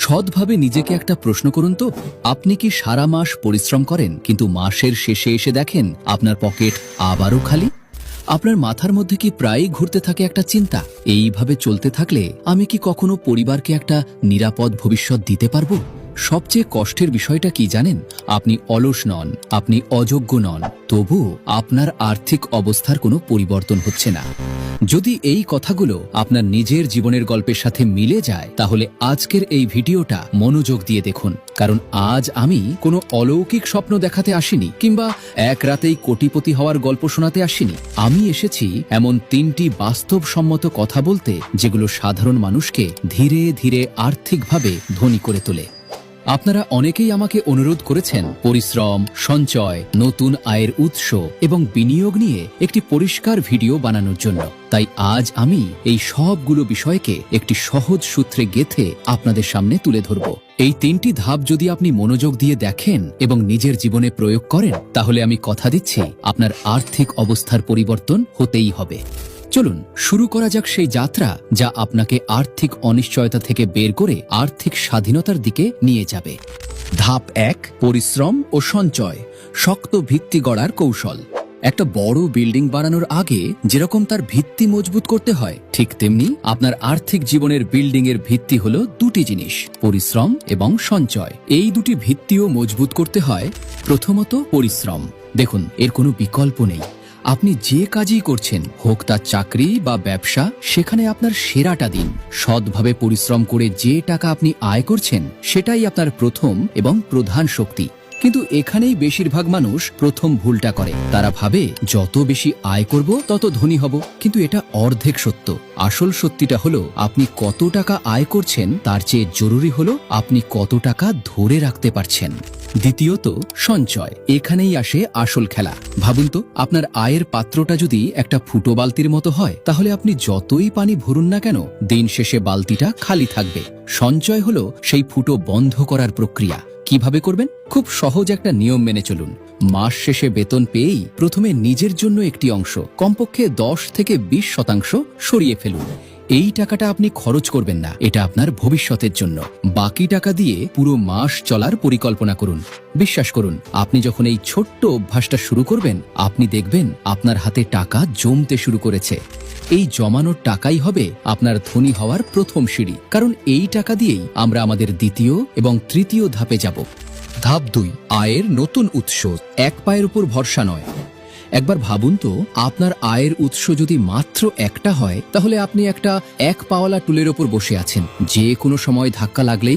সৎভাবে নিজেকে একটা প্রশ্ন করুন তো, আপনি কি সারা মাস পরিশ্রম করেন কিন্তু মাসের শেষে এসে দেখেন আপনার পকেট আবারও খালি? আপনার মাথার মধ্যে কি প্রায়ই ঘুরতে থাকে একটা চিন্তা, এইভাবে চলতে থাকলে আমি কি কখনো পরিবারকে একটা নিরাপদ ভবিষ্যৎ দিতে পারবো? সবচেয়ে কষ্টের বিষয়টা কি জানেন? আপনি অলস নন, আপনি অযোগ্য নন, তবুও আপনার আর্থিক অবস্থার কোনো পরিবর্তন হচ্ছে না। যদি এই কথাগুলো আপনার নিজের জীবনের গল্পের সাথে মিলে যায়, তাহলে আজকের এই ভিডিওটা মনোযোগ দিয়ে দেখুন। কারণ আজ আমি কোনো অলৌকিক স্বপ্ন দেখাতে আসিনি, কিংবা এক রাতেই কোটিপতি হওয়ার গল্প শোনাতে আসিনি। আমি এসেছি এমন 3টি বাস্তবসম্মত কথা বলতে, যেগুলো সাধারণ মানুষকে ধীরে ধীরে আর্থিকভাবে ধনী করে তোলে। আপনারা অনেকেই আমাকে অনুরোধ করেছেন পরিশ্রম, সঞ্চয়, নতুন আয়ের উৎস এবং বিনিয়োগ নিয়ে একটি পরিষ্কার ভিডিও বানানোর জন্য। তাই আজ আমি এই সবগুলো বিষয়কে একটি সহজ সূত্রে গেঁথে আপনাদের সামনে তুলে ধরব। এই 3টি ধাপ যদি আপনি মনোযোগ দিয়ে দেখেন এবং নিজের জীবনে প্রয়োগ করেন, তাহলে আমি কথা দিচ্ছি আপনার আর্থিক অবস্থার পরিবর্তন হতেই হবে। চলুন শুরু করা যাক সেই যাত্রা, যা আপনাকে আর্থিক অনিশ্চয়তা থেকে বের করে আর্থিক স্বাধীনতার দিকে নিয়ে যাবে। ধাপ 1, পরিশ্রম ও সঞ্চয়, শক্ত ভিত্তি গড়ার কৌশল। একটা বড় বিল্ডিং বানানোর আগে যেরকম তার ভিত্তি মজবুত করতে হয়, ঠিক তেমনি আপনার আর্থিক জীবনের বিল্ডিং এর ভিত্তি হলো 2টি জিনিস, পরিশ্রম এবং সঞ্চয়। এই 2টি ভিত্তিও মজবুত করতে হয়। প্রথমত পরিশ্রম। দেখুন, এর কোনো বিকল্প নেই। আপনি যে কাজই করছেন, হোক তা চাকরি বা ব্যবসা, সেখানে আপনার সেরাটা দিন। সৎভাবে পরিশ্রম করে যে টাকা আপনি আয় করছেন, সেটাই আপনার প্রথম এবং প্রধান শক্তি। কিন্তু এখানেই বেশিরভাগ মানুষ প্রথম ভুলটা করে। তারা ভাবে যত বেশি আয় করব তত ধনী হব, কিন্তু এটা অর্ধেক সত্য। আসল সত্যিটা হলো, আপনি কত টাকা আয় করছেন তার চেয়ে জরুরি হলো আপনি কত টাকা ধরে রাখতে পারছেন। দ্বিতীয়ত সঞ্চয়। এখানেই আসে আসল খেলা। ভাবুন তো, আপনার আয়ের পাত্রটা যদি একটা ফুটো বালতির মতো হয়, তাহলে আপনি যতই পানি ভরুন না কেন, দিন শেষে বালতিটা খালি থাকবে। সঞ্চয় হলো সেই ফুটো বন্ধ করার প্রক্রিয়া। কিভাবে করবেন? খুব সহজ একটা নিয়ম মেনে চলুন। মাস শেষে বেতন পেয়েই প্রথমে নিজের জন্য একটি অংশ, কমপক্ষে 10 থেকে 20% সরিয়ে ফেলুন। এই টাকাটা আপনি খরচ করবেন না, এটা আপনার ভবিষ্যতের জন্য। বাকি টাকা দিয়ে পুরো মাস চলার পরিকল্পনা করুন। বিশ্বাস করুন, আপনি যখন এই ছোট্ট অভ্যাসটা শুরু করবেন, আপনি দেখবেন আপনার হাতে টাকা জমতে শুরু করেছে। এই জমানোর টাকাই হবে আপনার ধনী হওয়ার প্রথম সিঁড়ি, কারণ এই টাকা দিয়েই আমরা আমাদের দ্বিতীয় এবং তৃতীয় ধাপে যাব। ধাপ 2, আয়ের নতুন উৎস। এক পায়ের উপর ভরসা নয়। একবার ভাবুন তো, আপনার আয়ের উৎস যদি মাত্র একটা হয়, তাহলে আপনি একটা 1 পাওয়ালা টুলের ওপর বসে আছেন। যে কোনো সময় ধাক্কা লাগলেই